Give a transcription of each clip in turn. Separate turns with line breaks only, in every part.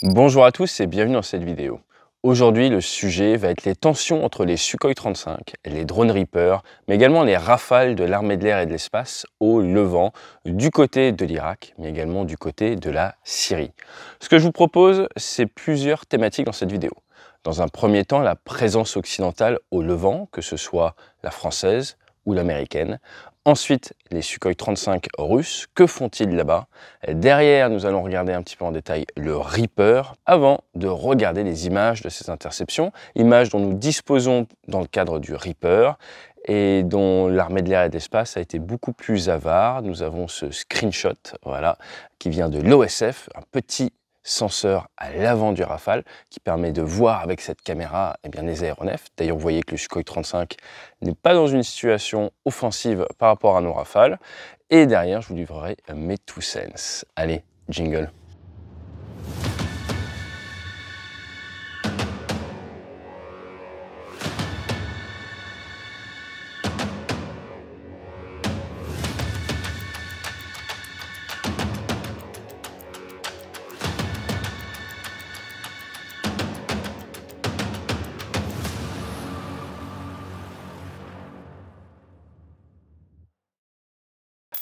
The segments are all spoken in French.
Bonjour à tous et bienvenue dans cette vidéo. Aujourd'hui, le sujet va être les tensions entre les Sukhoi 35, les drones Reaper, mais également les Rafales de l'armée de l'air et de l'espace au Levant, du côté de l'Irak, mais également du côté de la Syrie. Ce que je vous propose, c'est plusieurs thématiques dans cette vidéo. Dans un premier temps, la présence occidentale au Levant, que ce soit la française ou l'américaine. Ensuite, les Sukhoi 35 russes, que font-ils là-bas? Derrière, nous allons regarder un petit peu en détail le Reaper, avant de regarder les images de ces interceptions, images dont nous disposons dans le cadre du Reaper et dont l'armée de l'air et de l'espace a été beaucoup plus avare. Nous avons ce screenshot, voilà, qui vient de l'OSF, un petit senseur à l'avant du Rafale qui permet de voir avec cette caméra les aéronefs. D'ailleurs, vous voyez que le Sukhoi 35 n'est pas dans une situation offensive par rapport à nos Rafales. Et derrière, je vous livrerai mes 2 cents. Allez, jingle.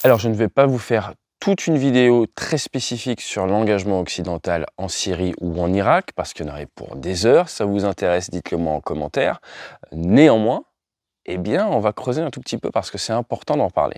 Alors, je ne vais pas vous faire toute une vidéo très spécifique sur l'engagement occidental en Syrie ou en Irak, parce qu'il y en aurait pour des heures. Ça vous intéresse, dites-le moi en commentaire. Néanmoins, on va creuser un tout petit peu parce que c'est important d'en parler.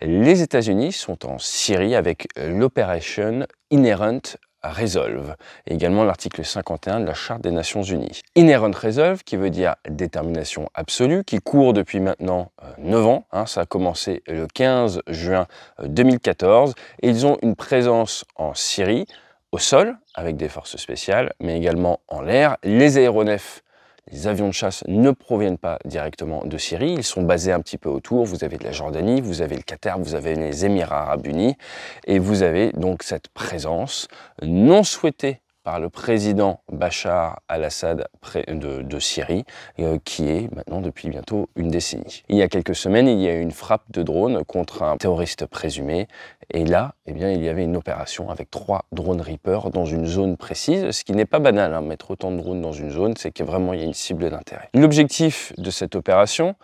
Les États-Unis sont en Syrie avec l'Operation Inherent Resolve, et également l'article 51 de la Charte des Nations Unies. Inherent Resolve, qui veut dire détermination absolue, qui court depuis maintenant 9 ans, ça a commencé le 15 juin 2014, et ils ont une présence en Syrie, au sol, avec des forces spéciales, mais également en l'air. Les aéronefs, les avions de chasse ne proviennent pas directement de Syrie, ils sont basés un petit peu autour. Vous avez de la Jordanie, vous avez le Qatar, vous avez les Émirats Arabes Unis, et vous avez donc cette présence non souhaitée par le président Bachar al-Assad de Syrie, qui est maintenant depuis bientôt une décennie. Il y a quelques semaines, il y a eu une frappe de drone contre un terroriste présumé, et là, il y avait une opération avec 3 drones Reaper dans une zone précise, ce qui n'est pas banal, mettre autant de drones dans une zone, c'est que vraiment il y a une cible d'intérêt. L'objectif de cette opération,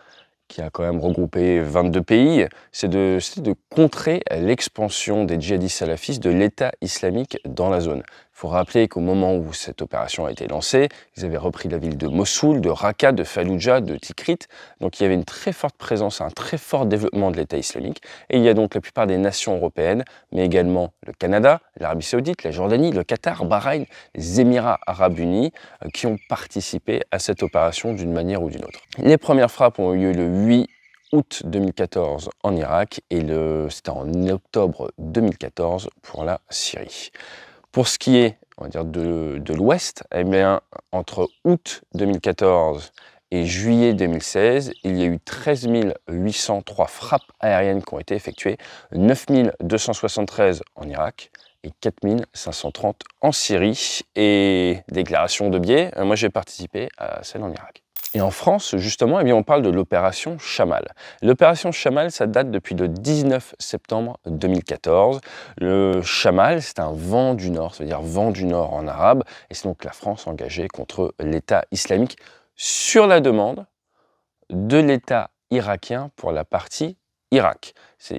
qui a quand même regroupé 22 pays, c'est de contrer l'expansion des djihadistes salafistes de l'État islamique dans la zone. Il faut rappeler qu'au moment où cette opération a été lancée, ils avaient repris la ville de Mossoul, de Raqqa, de Fallujah, de Tikrit. Donc il y avait une très forte présence, un très fort développement de l'État islamique. Et il y a donc la plupart des nations européennes, mais également le Canada, l'Arabie Saoudite, la Jordanie, le Qatar, Bahreïn, les Émirats Arabes Unis, qui ont participé à cette opération d'une manière ou d'une autre. Les premières frappes ont eu lieu le 8 août 2014 en Irak et c'était en octobre 2014 pour la Syrie. Pour ce qui est, on va dire, de l'Ouest, entre août 2014 et juillet 2016, il y a eu 13 803 frappes aériennes qui ont été effectuées, 9 273 en Irak et 4 530 en Syrie. Et déclaration de biais, moi j'ai participé à celle en Irak. Et en France, justement, on parle de l'opération Chamal. L'opération Chamal, ça date depuis le 19 septembre 2014. Le Chamal, c'est un vent du Nord, ça veut dire vent du Nord en arabe, et c'est donc la France engagée contre l'État islamique sur la demande de l'État irakien pour la partie Irak.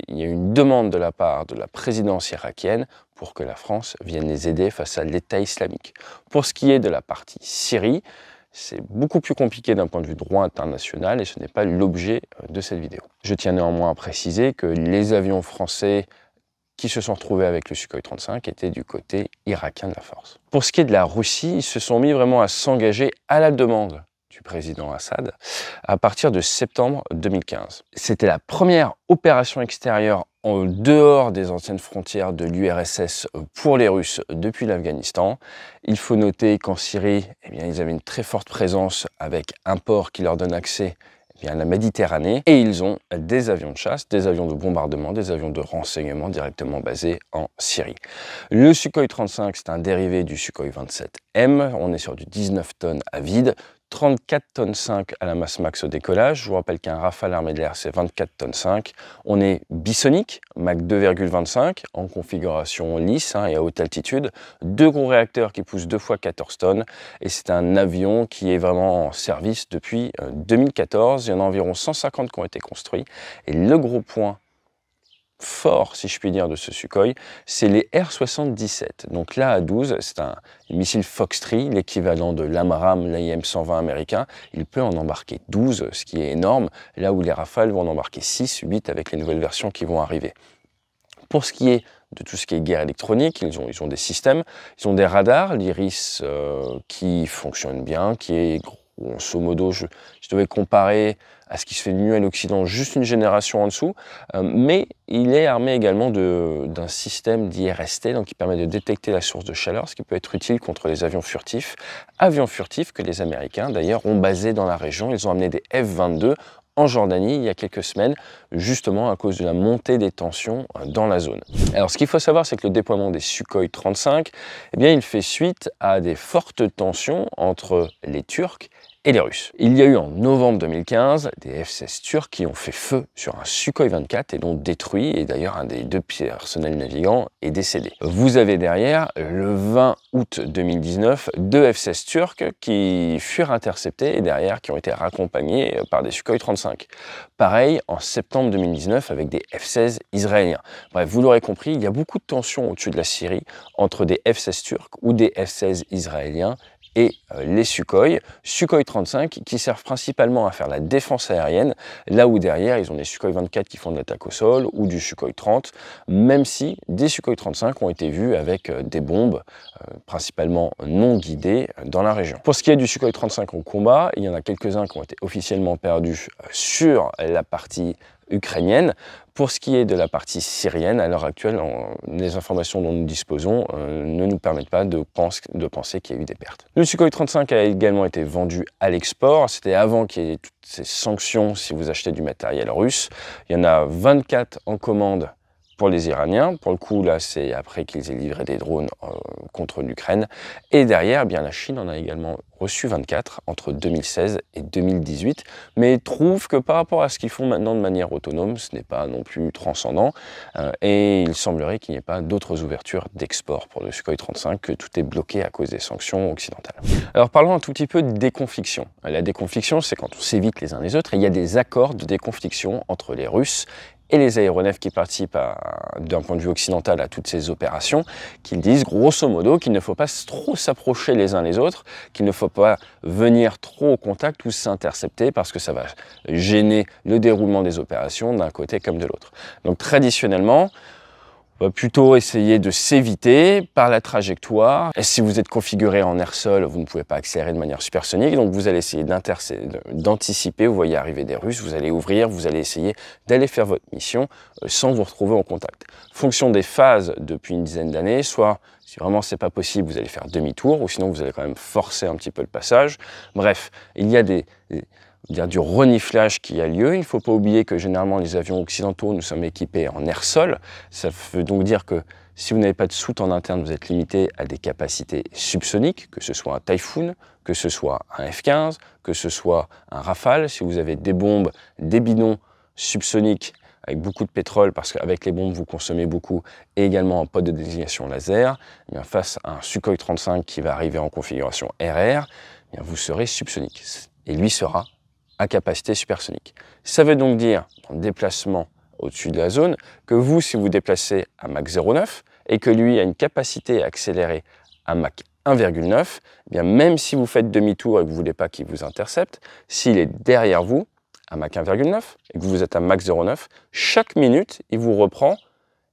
Il y a une demande de la part de la présidence irakienne pour que la France vienne les aider face à l'État islamique. Pour ce qui est de la partie Syrie, c'est beaucoup plus compliqué d'un point de vue droit international et ce n'est pas l'objet de cette vidéo. Je tiens néanmoins à préciser que les avions français qui se sont retrouvés avec le Sukhoi 35 étaient du côté irakien de la force. Pour ce qui est de la Russie, ils se sont mis vraiment à s'engager à la demande du président Assad à partir de septembre 2015. C'était la première opération extérieure en dehors des anciennes frontières de l'URSS pour les Russes depuis l'Afghanistan. Il faut noter qu'en Syrie, ils avaient une très forte présence avec un port qui leur donne accès à la Méditerranée, et ils ont des avions de chasse, des avions de bombardement, des avions de renseignement directement basés en Syrie. Le Sukhoi 35, c'est un dérivé du Sukhoi 27M, on est sur du 19 tonnes à vide, 34 tonnes 5 à la masse max au décollage. Je vous rappelle qu'un Rafale armé de l'air, c'est 24 tonnes 5. On est bisonique, Mach 2,25, en configuration lisse et à haute altitude. 2 gros réacteurs qui poussent 2 fois 14 tonnes. Et c'est un avion qui est vraiment en service depuis 2014. Il y en a environ 150 qui ont été construits. Et le gros point fort, si je puis dire, de ce Sukhoi, c'est les R-77. Donc l'A-12, c'est un missile Fox-3, l'équivalent de l'AMRAAM, l'AIM-120 américain. Il peut en embarquer 12, ce qui est énorme, là où les Rafales vont en embarquer 6, 8 avec les nouvelles versions qui vont arriver. Pour ce qui est de tout ce qui est guerre électronique, ils ont des systèmes, ils ont des radars, l'Iris qui fonctionne bien, qui est grosso modo, je devais comparer à ce qui se fait de mieux à l'Occident, juste une génération en dessous, mais il est armé également d'un système d'IRST, donc qui permet de détecter la source de chaleur, ce qui peut être utile contre les avions furtifs que les Américains d'ailleurs ont basés dans la région. Ils ont amené des F-22 en Jordanie il y a quelques semaines, justement à cause de la montée des tensions dans la zone. Alors ce qu'il faut savoir, c'est que le déploiement des Sukhoi 35, eh bien, il fait suite à des fortes tensions entre les Turcs et les Russes. Il y a eu en novembre 2015 des F-16 turcs qui ont fait feu sur un Sukhoi 24 et l'ont détruit, et d'ailleurs un des 2 personnels navigants est décédé. Vous avez derrière, le 20 août 2019, 2 F-16 turcs qui furent interceptés et derrière qui ont été raccompagnés par des Sukhoi 35. Pareil en septembre 2019 avec des F-16 israéliens. Bref, vous l'aurez compris, il y a beaucoup de tensions au-dessus de la Syrie entre des F-16 turcs ou des F-16 israéliens et les Sukhoi 35 qui servent principalement à faire la défense aérienne, là où derrière ils ont des Sukhoi 24 qui font de l'attaque au sol ou du Sukhoi 30, même si des Sukhoi 35 ont été vus avec des bombes principalement non guidées dans la région. Pour ce qui est du Sukhoi 35 en combat, il y en a quelques-uns qui ont été officiellement perdus sur la partie ukrainienne. Pour ce qui est de la partie syrienne, à l'heure actuelle, les informations dont nous disposons ne nous permettent pas de penser qu'il y a eu des pertes. Le Sukhoi 35 a également été vendu à l'export. C'était avant qu'il y ait toutes ces sanctions si vous achetez du matériel russe. Il y en a 24 en commande pour les Iraniens. Pour le coup, là, c'est après qu'ils aient livré des drones contre l'Ukraine. Et derrière, bien, la Chine en a également reçu 24 entre 2016 et 2018, mais trouve que par rapport à ce qu'ils font maintenant de manière autonome, ce n'est pas non plus transcendant. Et il semblerait qu'il n'y ait pas d'autres ouvertures d'export pour le Sukhoi 35, que tout est bloqué à cause des sanctions occidentales. Alors parlons un tout petit peu de déconfliction. La déconfliction, c'est quand on s'évite les uns les autres, et il y a des accords de déconfliction entre les Russes et les aéronefs qui participent d'un point de vue occidental à toutes ces opérations, qu'ils disent grosso modo qu'il ne faut pas trop s'approcher les uns les autres, qu'il ne faut pas venir trop au contact ou s'intercepter parce que ça va gêner le déroulement des opérations d'un côté comme de l'autre. Donc traditionnellement, on va plutôt essayer de s'éviter par la trajectoire. Et si vous êtes configuré en air-sol, vous ne pouvez pas accélérer de manière supersonique, donc vous allez essayer d'anticiper, vous voyez arriver des Russes, vous allez ouvrir, vous allez essayer d'aller faire votre mission sans vous retrouver en contact. Fonction des phases depuis une dizaine d'années, soit si vraiment c'est pas possible, vous allez faire demi-tour, ou sinon vous allez quand même forcer un petit peu le passage. Bref, il y a du reniflage qui a lieu. Il ne faut pas oublier que généralement les avions occidentaux, nous sommes équipés en air-sol. Ça veut donc dire que si vous n'avez pas de soute en interne, vous êtes limité à des capacités subsoniques, que ce soit un Typhoon, que ce soit un F-15, que ce soit un Rafale. Si vous avez des bombes, des bidons subsoniques avec beaucoup de pétrole, parce qu'avec les bombes vous consommez beaucoup, et également un pod de désignation laser, eh bien, face à un Sukhoi 35 qui va arriver en configuration RR, eh bien, vous serez subsonique. Et lui sera à capacité supersonique. Ça veut donc dire, en déplacement au-dessus de la zone, que vous, si vous déplacez à Mach 0,9 et que lui a une capacité accélérée à Mach 1,9, eh bien même si vous faites demi-tour et que vous ne voulez pas qu'il vous intercepte, s'il est derrière vous à Mach 1,9 et que vous êtes à Mach 0,9, chaque minute, il vous reprend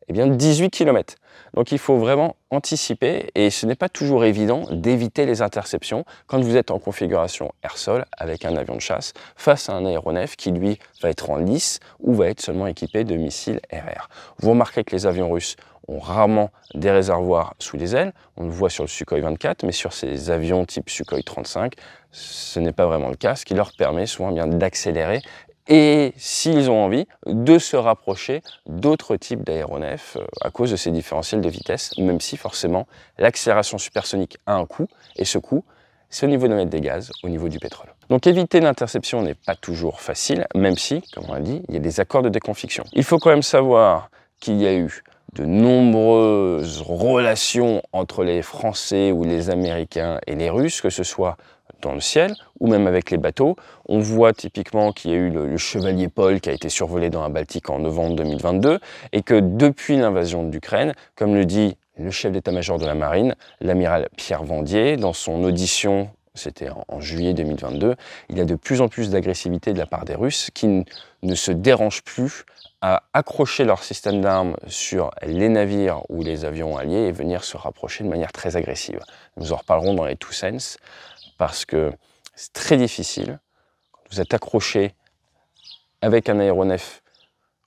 eh bien 18 km. Donc il faut vraiment anticiper et ce n'est pas toujours évident d'éviter les interceptions quand vous êtes en configuration air-sol avec un avion de chasse face à un aéronef qui lui va être en lice ou va être seulement équipé de missiles RR. Vous remarquez que les avions russes ont rarement des réservoirs sous les ailes, on le voit sur le Sukhoi 24, mais sur ces avions type Sukhoi 35, ce n'est pas vraiment le cas, ce qui leur permet souvent bien d'accélérer et, s'ils ont envie, de se rapprocher d'autres types d'aéronefs à cause de ces différentiels de vitesse, même si forcément l'accélération supersonique a un coût, et ce coût, c'est au niveau de la mettre des gaz, au niveau du pétrole. Donc éviter l'interception n'est pas toujours facile, même si, comme on l'a dit, il y a des accords de déconfliction. Il faut quand même savoir qu'il y a eu de nombreuses relations entre les Français ou les Américains et les Russes, que ce soit dans le ciel ou même avec les bateaux. On voit typiquement qu'il y a eu le Chevalier Paul qui a été survolé dans la Baltique en novembre 2022 et que depuis l'invasion de l'Ukraine, comme le dit le chef d'état-major de la marine, l'amiral Pierre Vendier, dans son audition, c'était en juillet 2022, il y a de plus en plus d'agressivité de la part des Russes qui ne se dérangent plus à accrocher leur système d'armes sur les navires ou les avions alliés et venir se rapprocher de manière très agressive. Nous en reparlerons dans les Two Cents parce que c'est très difficile, quand vous êtes accroché avec un aéronef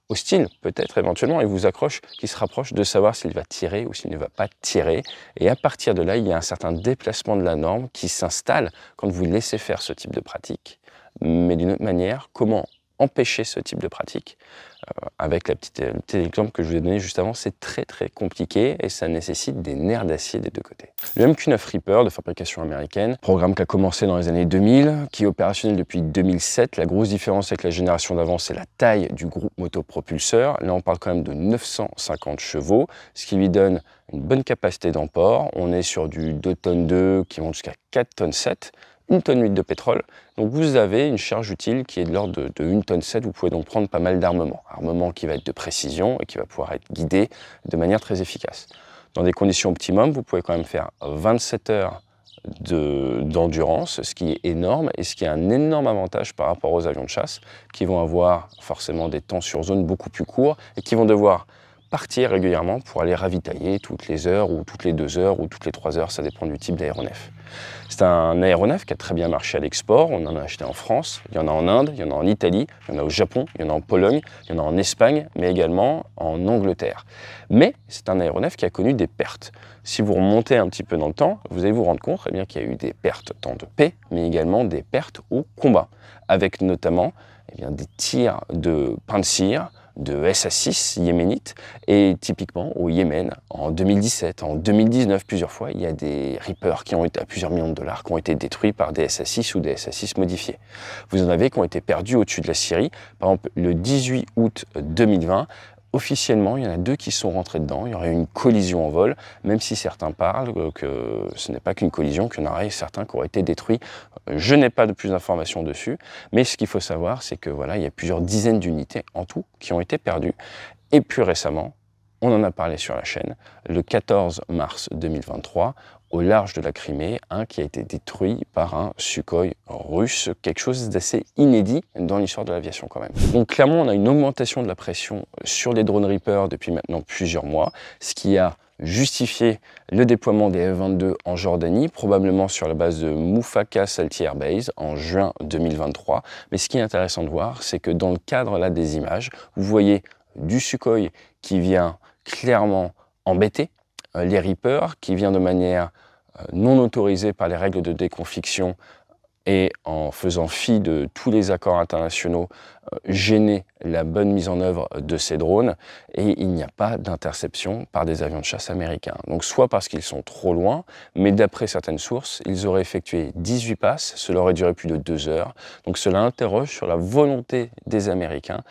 hostile, peut-être éventuellement, il vous accroche, qui se rapproche de savoir s'il va tirer ou s'il ne va pas tirer. Et à partir de là, il y a un certain déplacement de la norme qui s'installe quand vous laissez faire ce type de pratique. Mais d'une autre manière, comment empêcher ce type de pratique? Avec le petit exemple que je vous ai donné juste avant, c'est très compliqué et ça nécessite des nerfs d'acier des deux côtés. Le MQ-9 Reaper de fabrication américaine, programme qui a commencé dans les années 2000, qui est opérationnel depuis 2007. La grosse différence avec la génération d'avant, c'est la taille du groupe motopropulseur. Là, on parle quand même de 950 chevaux, ce qui lui donne une bonne capacité d'emport. On est sur du 2 tonnes 2 qui monte jusqu'à 4 tonnes 7. 1 tonne 8 de pétrole. Donc vous avez une charge utile qui est de l'ordre de 1 tonne 7. Vous pouvez donc prendre pas mal d'armement. Armement qui va être de précision et qui va pouvoir être guidé de manière très efficace. Dans des conditions optimum, vous pouvez quand même faire 27 heures d'endurance, ce qui est énorme et ce qui est un énorme avantage par rapport aux avions de chasse qui vont avoir forcément des temps sur zone beaucoup plus courts et qui vont devoir partir régulièrement pour aller ravitailler toutes les heures ou toutes les 2 heures ou toutes les 3 heures, ça dépend du type d'aéronef. C'est un aéronef qui a très bien marché à l'export, on en a acheté en France, il y en a en Inde, il y en a en Italie, il y en a au Japon, il y en a en Pologne, il y en a en Espagne, mais également en Angleterre. Mais c'est un aéronef qui a connu des pertes. Si vous remontez un petit peu dans le temps, vous allez vous rendre compte eh bien, qu'il y a eu des pertes tant de paix, mais également des pertes au combat, avec notamment eh bien, des tirs de pain de cire, de SA-6 yéménites et typiquement au Yémen en 2017, en 2019 plusieurs fois, il y a des Reapers qui ont été à plusieurs millions de dollars qui ont été détruits par des SA-6 ou des SA-6 modifiés. Vous en avez qui ont été perdus au-dessus de la Syrie, par exemple le 18 août 2020. Officiellement, il y en a 2 qui sont rentrés dedans, il y aurait eu une collision en vol, même si certains parlent que ce n'est pas qu'une collision, qu'il y en aurait certains qui auraient été détruits. Je n'ai pas de plus d'informations dessus, mais ce qu'il faut savoir, c'est que voilà, il y a plusieurs dizaines d'unités en tout qui ont été perdues. Et plus récemment, on en a parlé sur la chaîne, le 14 mars 2023, au large de la Crimée, un qui a été détruit par un Sukhoi russe, quelque chose d'assez inédit dans l'histoire de l'aviation quand même. Donc clairement, on a une augmentation de la pression sur les drones Reaper depuis maintenant plusieurs mois, ce qui a justifié le déploiement des F-22 en Jordanie, probablement sur la base de Moufaka Salti Air Base en juin 2023. Mais ce qui est intéressant de voir, c'est que dans le cadre là des images, vous voyez du Sukhoi qui vient clairement embêter les Reapers, qui vient de manière non autorisée par les règles de déconfliction et en faisant fi de tous les accords internationaux, gêner la bonne mise en œuvre de ces drones, et il n'y a pas d'interception par des avions de chasse américains. Donc soit parce qu'ils sont trop loin, mais d'après certaines sources, ils auraient effectué 18 passes, cela aurait duré plus de 2 heures, donc cela interroge sur la volonté des Américains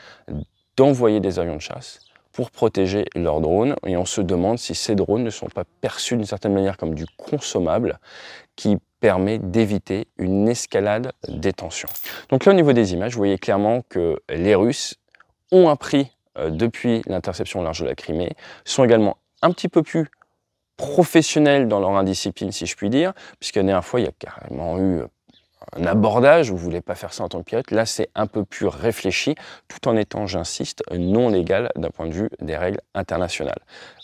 d'envoyer des avions de chasse pour protéger leurs drones, et on se demande si ces drones ne sont pas perçus d'une certaine manière comme du consommable qui permet d'éviter une escalade des tensions. Donc là, au niveau des images, vous voyez clairement que les Russes ont appris depuis l'interception au large de la Crimée, sont également un petit peu plus professionnels dans leur indiscipline, si je puis dire, puisqu'à la dernière fois, il y a carrément eu un abordage, vous ne voulez pas faire ça en tant que pilote, là c'est un peu plus réfléchi, tout en étant, j'insiste, non légal d'un point de vue des règles internationales.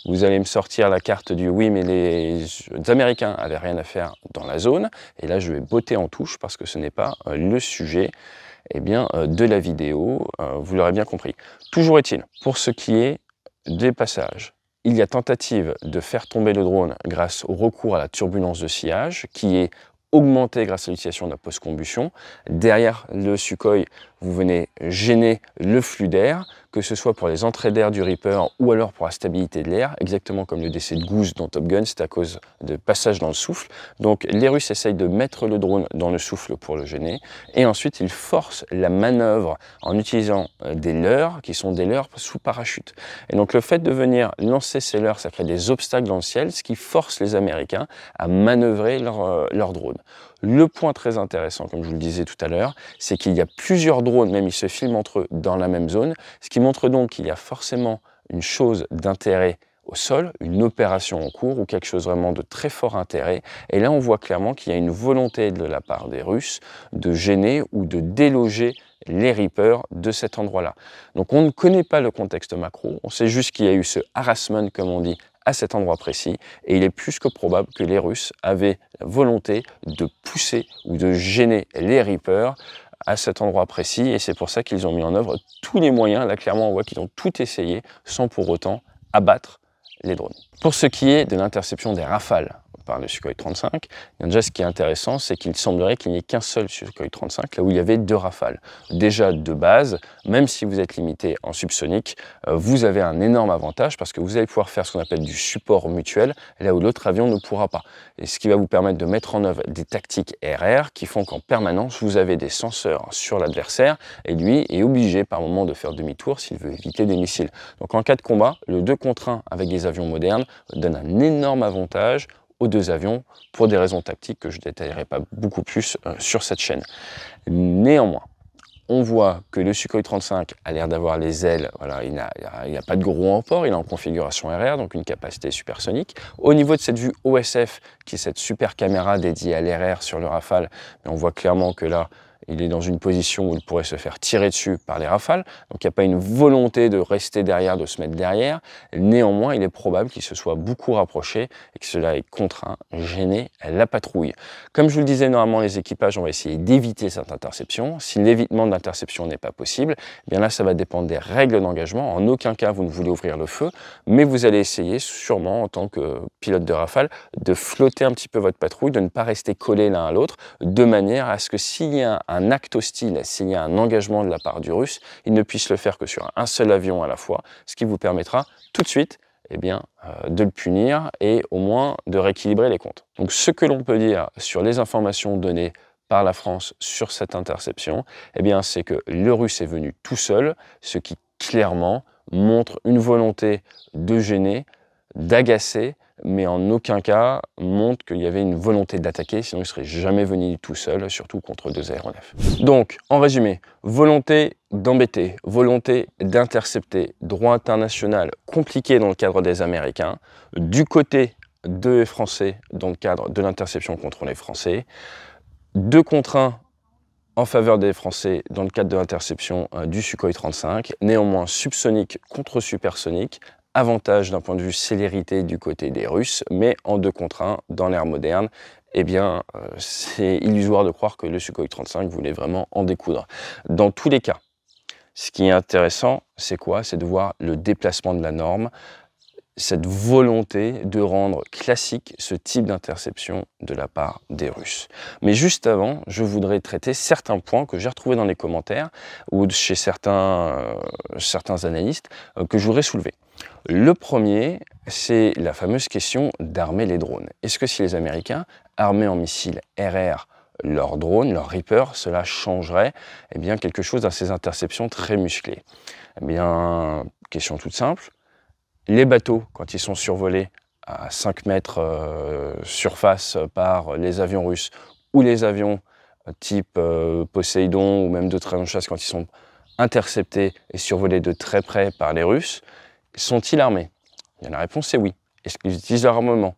Vous allez me sortir la carte du oui, mais les Américains n'avaient rien à faire dans la zone, et là je vais botter en touche parce que ce n'est pas le sujet eh bien, de la vidéo, vous l'aurez bien compris. Toujours est-il, pour ce qui est des passages, il y a tentative de faire tomber le drone grâce au recours à la turbulence de sillage, qui est augmenté grâce à l'utilisation de la post-combustion. Derrière le Sukhoi, vous venez gêner le flux d'air. que ce soit pour les entrées d'air du Reaper ou alors pour la stabilité de l'air, exactement comme le décès de Goose dans Top Gun, c'est à cause de passage dans le souffle. Donc les Russes essayent de mettre le drone dans le souffle pour le gêner, et ensuite ils forcent la manœuvre en utilisant des leurres qui sont des leurres sous parachute. Et donc le fait de venir lancer ces leurres, ça crée des obstacles dans le ciel, ce qui force les Américains à manœuvrer leur drone. Le point très intéressant, comme je vous le disais tout à l'heure, c'est qu'il y a plusieurs drones, même ils se filment entre eux dans la même zone, ce qui montre donc qu'il y a forcément une chose d'intérêt au sol, une opération en cours ou quelque chose vraiment de très fort intérêt. Et là, on voit clairement qu'il y a une volonté de la part des Russes de gêner ou de déloger les Reapers de cet endroit-là. Donc on ne connaît pas le contexte macro, on sait juste qu'il y a eu ce harassment, comme on dit, à cet endroit précis, et il est plus que probable que les Russes avaient la volonté de pousser ou de gêner les Reapers à cet endroit précis, et c'est pour ça qu'ils ont mis en œuvre tous les moyens. Là, clairement, on voit qu'ils ont tout essayé sans pour autant abattre les drones. Pour ce qui est de l'interception des Rafales par le Sukhoi 35, déjà ce qui est intéressant, c'est qu'il semblerait qu'il n'y ait qu'un seul Sukhoi 35, là où il y avait 2 Rafales. Déjà de base, même si vous êtes limité en subsonique, vous avez un énorme avantage parce que vous allez pouvoir faire ce qu'on appelle du support mutuel, là où l'autre avion ne pourra pas. Et ce qui va vous permettre de mettre en œuvre des tactiques RR qui font qu'en permanence, vous avez des senseurs sur l'adversaire et lui est obligé par moment de faire demi-tour s'il veut éviter des missiles. Donc en cas de combat, le 2 contre 1 avec des avions modernes donne un énorme avantage aux 2 avions pour des raisons tactiques que je ne détaillerai pas beaucoup plus sur cette chaîne. Néanmoins, on voit que le Sukhoi 35 a l'air d'avoir les ailes, voilà, il n'y a pas de gros emport, il est en configuration RR, donc une capacité supersonique. Au niveau de cette vue OSF, qui est cette super caméra dédiée à l'RR sur le Rafale, mais on voit clairement que là, il est dans une position où il pourrait se faire tirer dessus par les Rafales, donc il n'y a pas une volonté de rester derrière, de se mettre derrière. Néanmoins, il est probable qu'il se soit beaucoup rapproché et que cela ait contraint, gêné la patrouille. Comme je vous le disais, normalement, les équipages, on va essayer d'éviter cette interception. Si l'évitement de l'interception n'est pas possible, eh bien là, ça va dépendre des règles d'engagement. En aucun cas, vous ne voulez ouvrir le feu, mais vous allez essayer, sûrement, en tant que pilote de Rafale, de flotter un petit peu votre patrouille, de ne pas rester collé l'un à l'autre, de manière à ce que s'il y a un acte hostile, s'il y a un engagement de la part du Russe, il ne puisse le faire que sur un seul avion à la fois, ce qui vous permettra tout de suite de le punir et au moins de rééquilibrer les comptes. Donc ce que l'on peut dire sur les informations données par la France sur cette interception, c'est que le Russe est venu tout seul, ce qui clairement montre une volonté de gêner, d'agacer, mais en aucun cas montre qu'il y avait une volonté d'attaquer, sinon il ne serait jamais venu tout seul, surtout contre 2 aéronefs. Donc, en résumé, volonté d'embêter, volonté d'intercepter, droit international compliqué dans le cadre des Américains, du côté des Français dans le cadre de l'interception contre les Français, 2 contre 1 en faveur des Français dans le cadre de l'interception du Sukhoi 35, néanmoins subsonique contre supersonique, avantage d'un point de vue célérité du côté des Russes, mais en 2 contre 1 dans l'ère moderne, c'est illusoire de croire que le Sukhoi 35 voulait vraiment en découdre. Dans tous les cas, ce qui est intéressant, c'est quoi? C'est de voir le déplacement de la norme, cette volonté de rendre classique ce type d'interception de la part des Russes. Mais juste avant, je voudrais traiter certains points que j'ai retrouvés dans les commentaires ou chez certains analystes que je voudrais soulever. Le premier, c'est la fameuse question d'armer les drones. Est-ce que si les Américains armaient en missiles RR leurs drones, leurs Reapers, cela changerait quelque chose dans ces interceptions très musclées? Question toute simple. Les bateaux, quand ils sont survolés à 5 mètres surface par les avions russes ou les avions type Poséidon ou même d'autres avions de chasse quand ils sont interceptés et survolés de très près par les Russes, sont-ils armés? La réponse est oui. Est-ce qu'ils utilisent leur armement?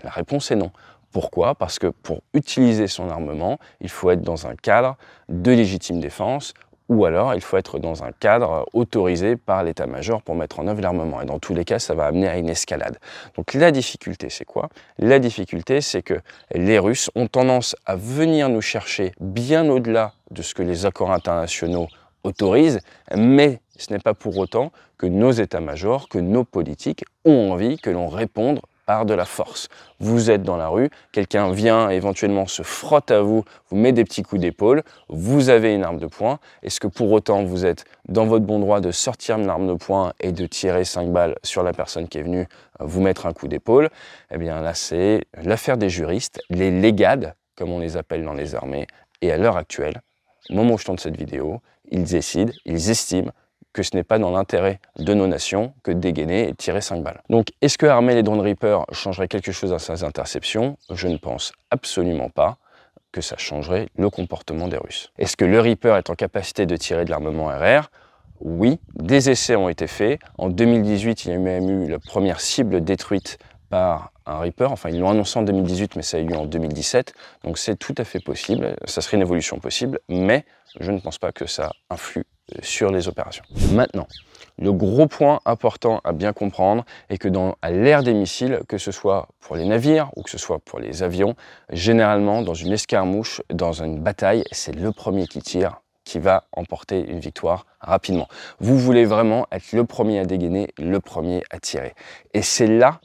La réponse est non. Pourquoi? Parce que pour utiliser son armement, il faut être dans un cadre de légitime défense ou alors il faut être dans un cadre autorisé par l'état-major pour mettre en œuvre l'armement. Et dans tous les cas, ça va amener à une escalade. Donc la difficulté, c'est quoi? La difficulté, c'est que les Russes ont tendance à venir nous chercher bien au-delà de ce que les accords internationaux autorisent, mais ce n'est pas pour autant que nos états-majors, que nos politiques ont envie que l'on réponde par de la force. Vous êtes dans la rue, quelqu'un vient éventuellement se frotte à vous, vous met des petits coups d'épaule, vous avez une arme de poing. Est-ce que pour autant vous êtes dans votre bon droit de sortir une arme de poing et de tirer 5 balles sur la personne qui est venue vous mettre un coup d'épaule? Eh bien là, c'est l'affaire des juristes, les légades, comme on les appelle dans les armées. Et à l'heure actuelle, au moment où je tourne cette vidéo, ils décident, ils estiment que ce n'est pas dans l'intérêt de nos nations que de dégainer et de tirer 5 balles. Donc, est-ce que armer les drones Reaper changerait quelque chose à ces interceptions? Je ne pense absolument pas que ça changerait le comportement des Russes. Est-ce que le Reaper est en capacité de tirer de l'armement RR? Oui, des essais ont été faits. En 2018, il y a même eu la première cible détruite par un Reaper. Enfin, ils l'ont annoncé en 2018, mais ça a eu lieu en 2017. Donc, c'est tout à fait possible. Ça serait une évolution possible, mais je ne pense pas que ça influe sur les opérations. Maintenant, le gros point important à bien comprendre est que à l'ère des missiles, que ce soit pour les navires ou que ce soit pour les avions, généralement dans une escarmouche, dans une bataille, c'est le premier qui tire qui va emporter une victoire rapidement. Vous voulez vraiment être le premier à dégainer, le premier à tirer. Et c'est là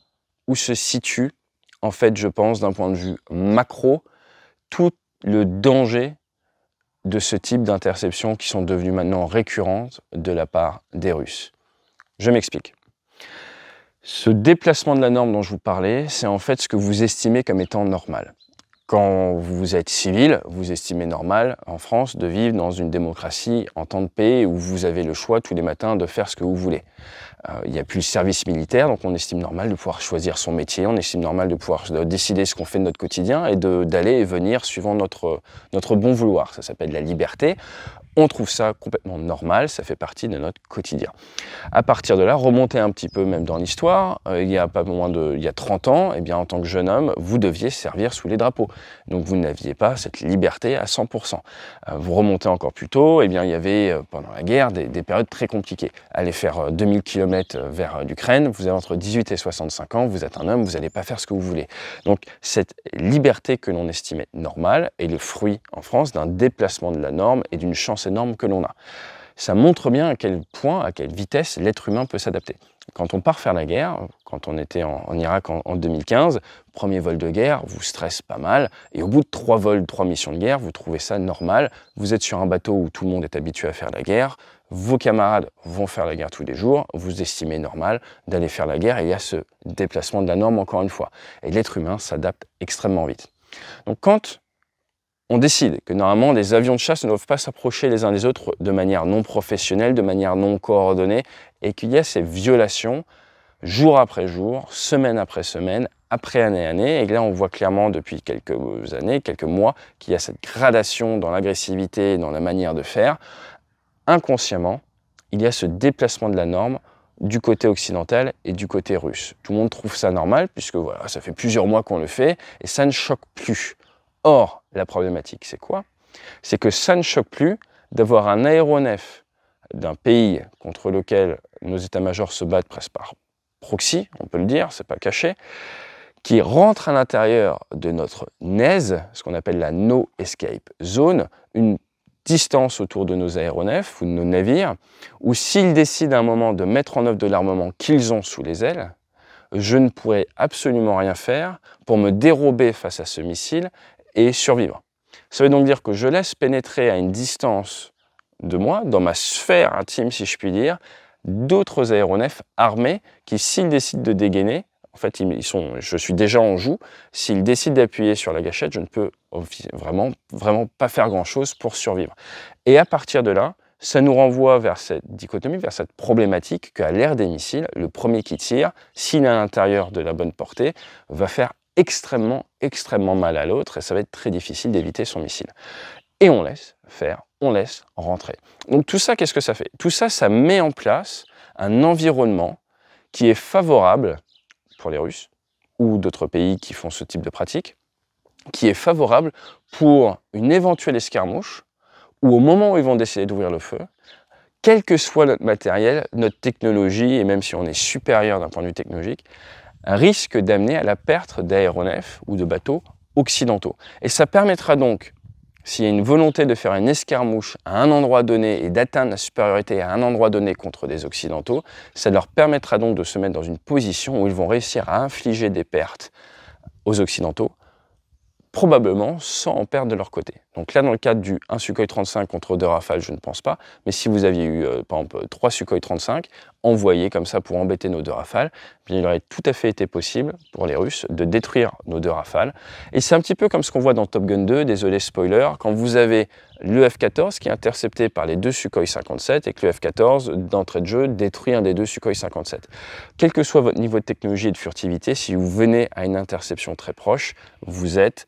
où se situe, en fait, je pense, d'un point de vue macro, tout le danger de ce type d'interceptions qui sont devenues maintenant récurrentes de la part des Russes. Je m'explique. Ce déplacement de la norme dont je vous parlais, c'est en fait ce que vous estimez comme étant normal. Quand vous êtes civil, vous estimez normal en France de vivre dans une démocratie en temps de paix où vous avez le choix tous les matins de faire ce que vous voulez. Il n'y a plus le service militaire, donc on estime normal de pouvoir choisir son métier, on estime normal de pouvoir décider ce qu'on fait de notre quotidien et d'aller et venir suivant notre bon vouloir. Ça s'appelle la liberté. On trouve ça complètement normal, ça fait partie de notre quotidien. À partir de là, remontez un petit peu même dans l'histoire, il y a 30 ans, eh bien, en tant que jeune homme, vous deviez servir sous les drapeaux. Donc vous n'aviez pas cette liberté à 100%. Vous remontez encore plus tôt, eh bien, il y avait pendant la guerre des périodes très compliquées. Aller faire 2000 km vers l'Ukraine, vous avez entre 18 et 65 ans, vous êtes un homme, vous n'allez pas faire ce que vous voulez. Donc cette liberté que l'on estimait normale est le fruit en France d'un déplacement de la norme et d'une chance énorme que l'on a. Ça montre bien à quel point, à quelle vitesse l'être humain peut s'adapter. Quand on part faire la guerre, quand on était en Irak en 2015, premier vol de guerre, vous stresse pas mal, et au bout de 3 vols, 3 missions de guerre, vous trouvez ça normal, vous êtes sur un bateau où tout le monde est habitué à faire la guerre, vos camarades vont faire la guerre tous les jours, vous estimez normal d'aller faire la guerre, et il y a ce déplacement de la norme encore une fois. Et l'être humain s'adapte extrêmement vite. Donc quand on décide que normalement les avions de chasse ne doivent pas s'approcher les uns des autres de manière non professionnelle, de manière non coordonnée, et qu'il y a ces violations jour après jour, semaine après semaine, après année, et là on voit clairement depuis quelques années, quelques mois, qu'il y a cette gradation dans l'agressivité et dans la manière de faire. Inconsciemment, il y a ce déplacement de la norme du côté occidental et du côté russe. Tout le monde trouve ça normal, puisque voilà, ça fait plusieurs mois qu'on le fait, et ça ne choque plus. Or, la problématique, c'est quoi? C'est que ça ne choque plus d'avoir un aéronef d'un pays contre lequel nos états-majors se battent presque par proxy, on peut le dire, c'est pas caché, qui rentre à l'intérieur de notre NEZ, ce qu'on appelle la No Escape Zone, une distance autour de nos aéronefs ou de nos navires, où s'ils décident à un moment de mettre en œuvre de l'armement qu'ils ont sous les ailes, je ne pourrai absolument rien faire pour me dérober face à ce missile et survivre. Ça veut donc dire que je laisse pénétrer à une distance de moi, dans ma sphère intime si je puis dire, d'autres aéronefs armés qui, s'ils décident de dégainer, en fait je suis déjà en joue, s'ils décident d'appuyer sur la gâchette, je ne peux vraiment pas faire grand chose pour survivre. Et à partir de là, ça nous renvoie vers cette dichotomie, vers cette problématique qu'à l'ère des missiles, le premier qui tire, s'il est à l'intérieur de la bonne portée, va faire extrêmement mal à l'autre et ça va être très difficile d'éviter son missile. Et on laisse faire, on laisse rentrer. Donc tout ça, qu'est-ce que ça fait? Tout ça, ça met en place un environnement qui est favorable pour les Russes ou d'autres pays qui font ce type de pratique, qui est favorable pour une éventuelle escarmouche où au moment où ils vont décider d'ouvrir le feu, quel que soit notre matériel, notre technologie, et même si on est supérieur d'un point de vue technologique, risque d'amener à la perte d'aéronefs ou de bateaux occidentaux. Et ça permettra donc, s'il y a une volonté de faire une escarmouche à un endroit donné et d'atteindre la supériorité à un endroit donné contre des Occidentaux, ça leur permettra donc de se mettre dans une position où ils vont réussir à infliger des pertes aux Occidentaux, probablement sans en perdre de leur côté. Donc là, dans le cadre du 1 Sukhoi 35 contre 2 Rafales, je ne pense pas, mais si vous aviez eu, par exemple, 3 Sukhoi 35 envoyés comme ça pour embêter nos 2 Rafales, bien, il aurait tout à fait été possible pour les Russes de détruire nos 2 Rafales. Et c'est un petit peu comme ce qu'on voit dans Top Gun 2, désolé spoiler, quand vous avez le F-14 qui est intercepté par les 2 Sukhoi 57 et que le F-14, d'entrée de jeu, détruit un des 2 Sukhoi 57. Quel que soit votre niveau de technologie et de furtivité, si vous venez à une interception très proche, vous êtes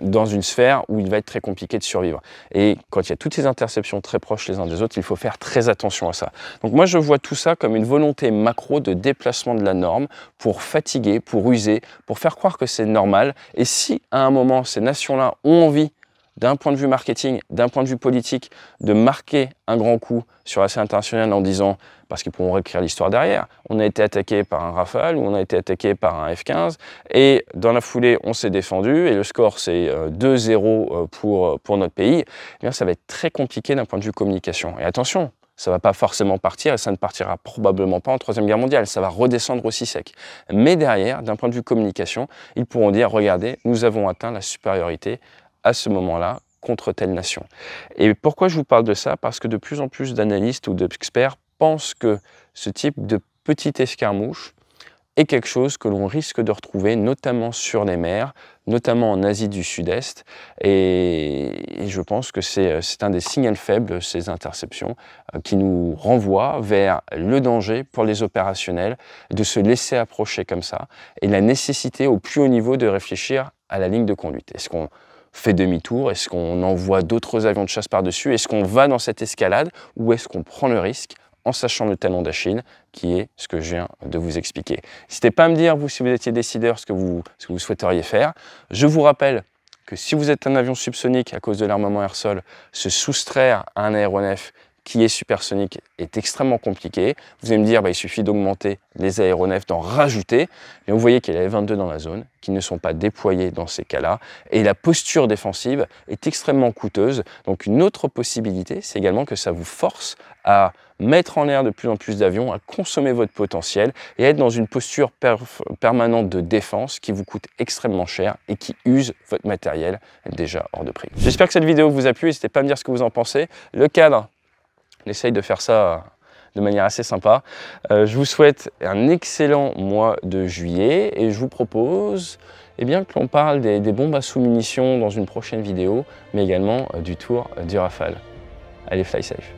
dans une sphère où il va être très compliqué de survivre. Et quand il y a toutes ces interceptions très proches les uns des autres, il faut faire très attention à ça. Donc moi, je vois tout ça comme une volonté macro de déplacement de la norme pour fatiguer, pour user, pour faire croire que c'est normal. Et si, à un moment, ces nations-là ont envie, d'un point de vue marketing, d'un point de vue politique, de marquer un grand coup sur la scène internationale en disant, parce qu'ils pourront réécrire l'histoire derrière, on a été attaqué par un Rafale ou on a été attaqué par un F-15 et dans la foulée on s'est défendu et le score c'est 2-0 pour notre pays, eh bien ça va être très compliqué d'un point de vue communication. Et attention, ça ne va pas forcément partir et ça ne partira probablement pas en Troisième Guerre mondiale, ça va redescendre aussi sec. Mais derrière, d'un point de vue communication, ils pourront dire, regardez, nous avons atteint la supériorité à ce moment-là contre telle nation. Et pourquoi je vous parle de ça? Parce que de plus en plus d'analystes ou d'experts pensent que ce type de petite escarmouche est quelque chose que l'on risque de retrouver, notamment sur les mers, notamment en Asie du Sud-Est. Et je pense que c'est un des signaux faibles, ces interceptions, qui nous renvoient vers le danger pour les opérationnels de se laisser approcher comme ça et la nécessité au plus haut niveau de réfléchir à la ligne de conduite. Est-ce qu'on fait demi-tour? Est-ce qu'on envoie d'autres avions de chasse par-dessus? Est-ce qu'on va dans cette escalade ou est-ce qu'on prend le risque en sachant le talon d'Achille, qui est ce que je viens de vous expliquer? N'hésitez pas à me dire, vous, si vous étiez décideur, ce que vous souhaiteriez faire. Je vous rappelle que si vous êtes un avion subsonique à cause de l'armement air-sol, se soustraire à un aéronef qui est supersonique est extrêmement compliqué. Vous allez me dire, il suffit d'augmenter les aéronefs, d'en rajouter. Mais vous voyez qu'il y a les 22 dans la zone qui ne sont pas déployés dans ces cas-là. Et la posture défensive est extrêmement coûteuse. Donc une autre possibilité, c'est également que ça vous force à mettre en l'air de plus en plus d'avions, à consommer votre potentiel et à être dans une posture permanente de défense qui vous coûte extrêmement cher et qui use votre matériel déjà hors de prix. J'espère que cette vidéo vous a plu. N'hésitez pas à me dire ce que vous en pensez. Le cadre, on essaye de faire ça de manière assez sympa. Je vous souhaite un excellent mois de juillet et je vous propose que l'on parle des bombes à sous-munitions dans une prochaine vidéo, mais également du tour du Rafale. Allez, fly safe!